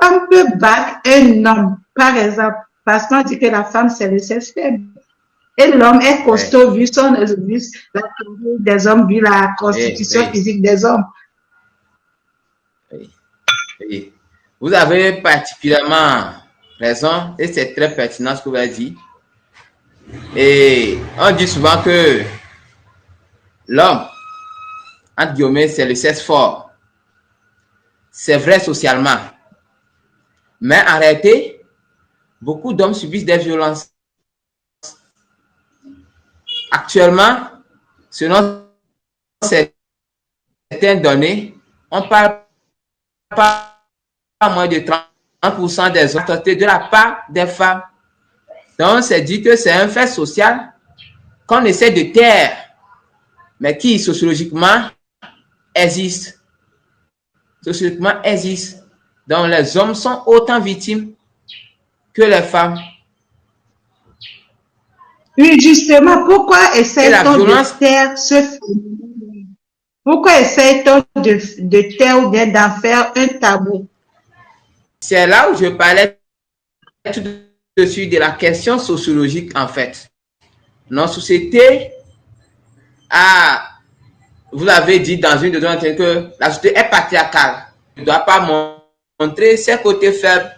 on peut battre un homme, par exemple, parce qu'on dit que la femme, c'est le sexe faible. Et l'homme est Oui, costaud vu vu la taille des hommes, vu la oui, constitution oui, physique des hommes. oui, oui. Vous avez particulièrement raison et c'est très pertinent ce que vous avez dit. Et on dit souvent que l'homme, entre guillemets, c'est le sexe fort. C'est vrai socialement. Mais en réalité, beaucoup d'hommes subissent des violences. Actuellement, selon certaines données, on parle pas moins de 30% des hommes de la part des femmes. Donc, c'est dit que c'est un fait social qu'on essaie de taire, mais qui sociologiquement existe. Sociologiquement existe. Donc, les hommes sont autant victimes que les femmes. Oui, justement, pourquoi Et la essaie-t-on de violence, taire ce phénomène? Pourquoi essaie-t-on de taire ou bien d'en faire un tabou? c'est là où je parlais tout de suite de la question sociologique, en fait. Notre société a, vous l'avez dit dans une de nos entretiens, que la société est patriarcale. Elle ne doit pas montrer ses côtés faibles.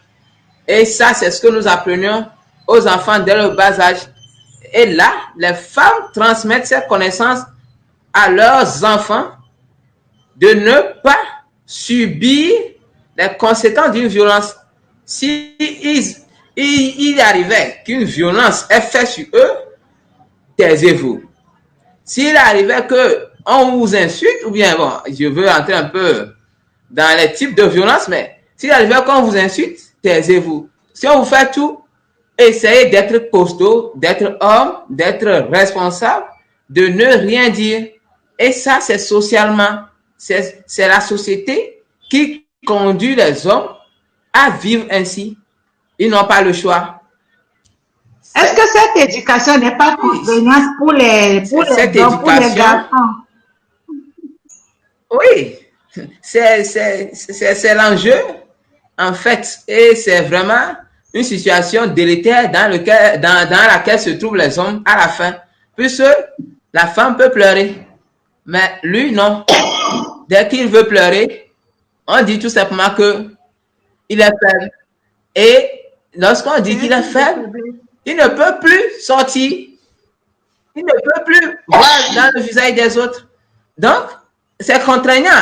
Et ça, c'est ce que nous apprenons aux enfants dès le bas âge. Et là, les femmes transmettent ces connaissances à leurs enfants de ne pas subir les conséquences d'une violence. Si il arrivait qu'une violence est faite sur eux, taisez-vous. S'il arrivait qu'on vous insulte, ou bien, bon, je veux entrer un peu dans les types de violences, mais s'il arrivait qu'on vous insulte, taisez-vous. Si on vous fait tout, essayez d'être costaud, d'être homme, d'être responsable, de ne rien dire. Et ça, c'est socialement, c'est la société qui conduit les hommes à vivre ainsi. Ils n'ont pas le choix. Est-ce que cette éducation n'est pas contraignante pour Cette les hommes, pour les éducation, garçons? oui, c'est l'enjeu, en fait. Et c'est vraiment une situation délétère dans laquelle se trouvent les hommes à la fin. Puisque la femme peut pleurer, mais lui, non. Dès qu'il veut pleurer, on dit tout simplement qu'il est faible. Et lorsqu'on dit qu'il est faible, il ne peut plus sortir. Il ne peut plus voir dans le visage des autres. Donc, c'est contraignant.